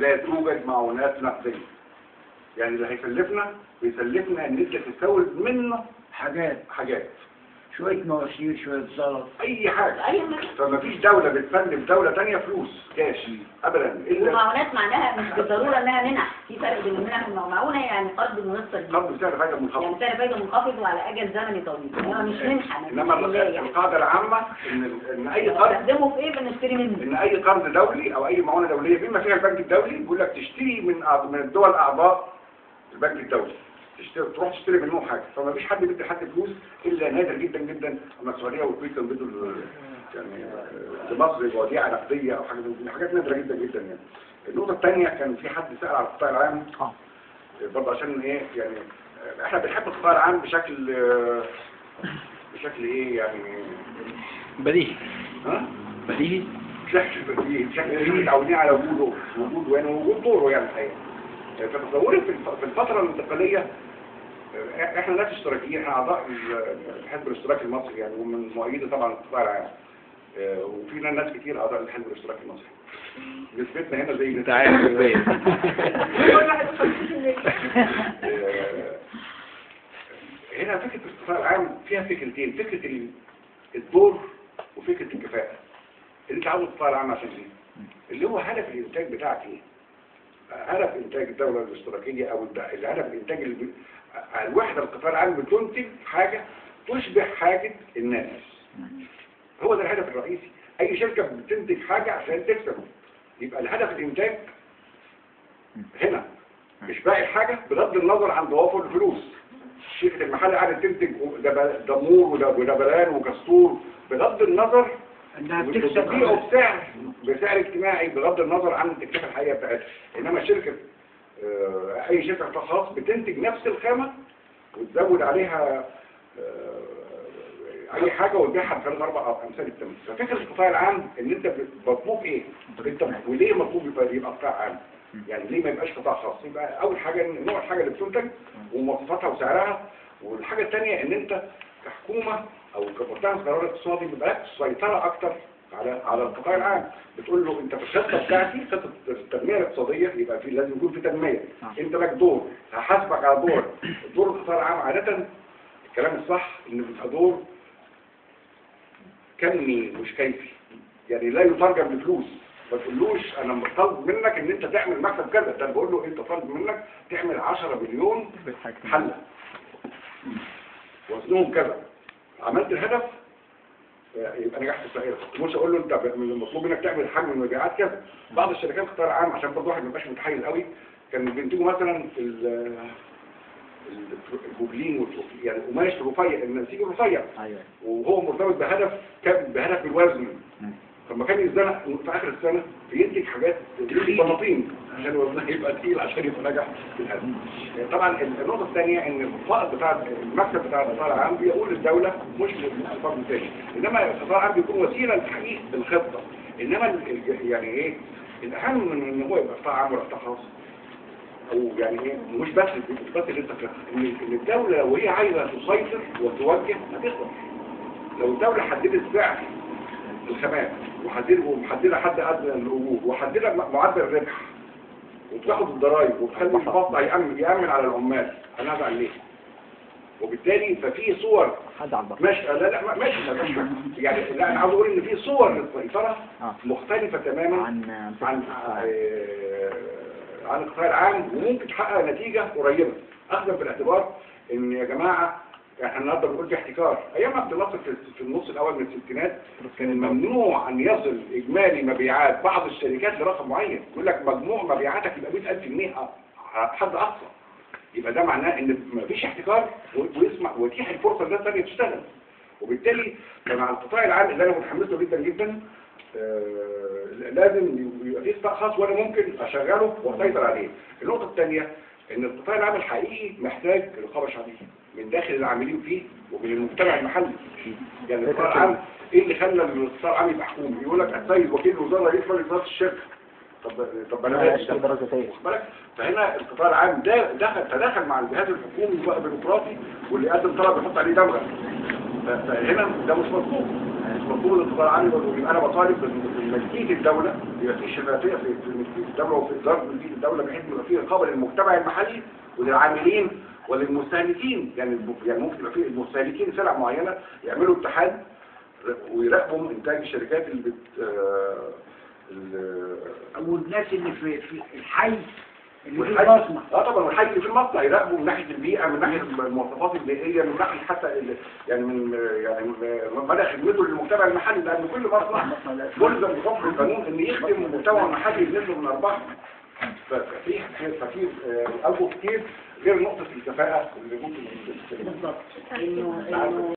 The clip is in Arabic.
لا توجد معونات نقديه. يعني اللي هيسلفنا بيسلفنا ان انت تستورد منه حاجات شوية مواسير، شوية زلط، اي حاجه. فما فيش دوله بتسلف دوله ثانيه فلوس كاش ابدا. الا المعونات معناها مش بالضروره انها منح، في فرق بين المنح والمعونه. يعني قرض منصف، قرض بسعر فايده منخفض، يعني سعر فايده منخفض وعلى اجل زمني طويل، انما مش منحه. انما القاعده العامه ان اي قرض نستخدمه في ايه؟ بنشتري منه. ان اي قرض دولي او اي معونه دوليه بما فيها البنك الدولي بيقول لك تشتري من الدول اعضاء البنك الدولي، تروح تشتري منهم حاجه. فما فيش حد بيدي حد فلوس الا نادر جدا جدا. اما السعوديه والكويت كانوا بيدوا يعني لمصر وديعه نقديه او حاجه من حاجات نادره جدا جدا. يعني النقطه الثانيه كان في حد سال على القطاع العام برضه عشان ايه يعني احنا بنحب القطاع العام بشكل ايه يعني بديهي. ها بديهي بشكل متعودين على وجوده يعني وجود دوره يعني الحقيقه. فتصوري في الفتره الانتقاليه احنا ناس اشتراكيين، احنا اعضاء الحزب الاشتراكي المصري يعني، ومن مؤيده طبعا القطاع العام، وفينا ناس كتير اعضاء الحزب الاشتراكي المصري. نسبتنا هنا زي انت عارف هنا فكره القطاع العام فيها فكرتين، فكره الدور وفكره الكفاءه. اللي انت عاوز القطاع العام عشان ايه؟ اللي هو هدف الانتاج بتاعك ايه؟ هدف انتاج الدوله الاشتراكيه او الهدف الانتاج الوحده القطاع العام بتنتج حاجه تشبه حاجه الناس. هو ده الهدف الرئيسي. اي شركه بتنتج حاجه عشان تكسب، يبقى الهدف الانتاج هنا مش باقي حاجه بغض النظر عن توافر الفلوس. شركه المحل قاعده تنتج دمور ودبلان وكستور بغض النظر انها بتكسب بسعر اجتماعي بغض النظر عن التكلفه الحقيقيه بتاعتها. انما شركه اي شركه خاص بتنتج نفس الخامه وتزود عليها اي حاجه وتبيعها بثلاث اربع امثال الثمن. ففكره القطاع العام ان انت مطلوب ايه؟ انت وليه مطلوب يبقى قطاع عام؟ يعني ليه ما يبقاش قطاع خاص؟ يبقى اول حاجه نوع الحاجه اللي بتنتج ومواصفاتها وسعرها، والحاجه الثانيه ان انت كحكومه او كمرتهن قرار اقتصادي بيبقى لك سيطره اكتر على القطاع العام. بتقول له انت في الخطه بتاعتي خطه التنميه الاقتصاديه يبقى في لازم يكون في تنميه، انت لك دور هحاسبك على دورك. دور القطاع العام عاده الكلام الصح انه بيبقى دور كمي مش كيفي، يعني لا يترجم لفلوس. ما تقولوش انا طالب منك ان انت تعمل مكتب كذا، ده بقول له انت طالب منك تعمل 10 مليون حله وزنهم كذا. عملت الهدف يبقى نجحت في السائره. مش اقول له انت المطلوب منك تعمل حجم من المبيعات كذا. بعض الشركات القطاع العام عشان برضه واحد ما يبقاش متحيز قوي كانوا بينتجوا مثلا الجوبلين يعني قماش رفيع، النسيج الرفيع، وهو مرتبط بهدف الوزن. فلما كان يتزنق في اخر السنه بينتج حاجات بناطين عشان وزنها يبقى تقيل عشان يبقى نجح في الهدف. طبعا النقطه الثانيه ان الفائض بتاع المكسب بتاع القطاع العام بيقول للدوله مش للفرد الثاني، انما القطاع العام بيكون وسيله لتحقيق الخطه. انما يعني ايه الاهم من ان هو يبقى قطاع عام ولا قطاع خاص، او يعني ايه مش بس اللي انت ان الدوله لو هي عايزه تسيطر وتوجه هتقدر. لو الدوله حددت سعر الخامات ومحدده حد ادنى للاجور وحددت معدل الربح وتاخد الضرائب وتخلي المحافظه يامن على العمال، هنزعل ليه؟ وبالتالي ففي صور ماشي لا ماشي يعني لا انا عاوز اقول ان في صور للسيطره مختلفه تماما عن القطاع العام وممكن تحقق نتيجه قريبه. اخذا في الاعتبار ان يا جماعه احنا النهارده بنقول في احتكار. ايام عبد الناصر في النص الاول من الستينات كان ممنوع ان يصل اجمالي مبيعات بعض الشركات لرقم معين. يقول لك مجموع مبيعاتك يبقى 100,000 جنيه حد اقصى. يبقى ده معناه ان مفيش احتكار ويسمع ويتيح الفرصه للناس ثانيه تشتغل. وبالتالي كان على القطاع العام اللي انا متحمسه جدا جدا لازم يبقى فيه قطاع خاص وانا ممكن اشغله واسيطر عليه. النقطه الثانيه ان القطاع العام الحقيقي محتاج رقابه شعبيه من داخل العاملين فيه ومن المجتمع المحلي. يعني القطاع العام ايه اللي خلى القطاع العام يبقى حكومي؟ يقول لك السيد وكيل الوزاره يدخل اداره الشركه. طب انا بالك فهنا القطاع العام ده تدخل مع الجهاز الحكومي بقى بيروقراطي واللي يقدم طلب يحط عليه دمغه. فهنا ده مش مطلوب. مطلوب الانتظار عني، ويبقى انا بطالب بملكيه الدوله، يبقى في شفافيه في الدوله وفي اداره ملكيه الدوله، بحيث يبقى في رقابه للمجتمع المحلي وللعاملين وللمستهلكين. يعني ممكن يبقى في المستهلكين سلع معينه يعملوا اتحاد ويراقبوا انتاج الشركات اللي او الناس اللي في الحي اللي في والحي- المصنع. طبعا والحي اللي في المصنع يراقبوا من ناحيه البيئه، من ناحيه المواصفات البيئيه، من ناحيه حتى يعني من مدى خدمته للمجتمع المحلي، لان كل مصنع ملزم بطبق القانون ان يخدم المجتمع المحلي بنسبه من ارباحه. ففي اوجه كتير غير نقطه الكفاءه اللي ممكن بالظبط انه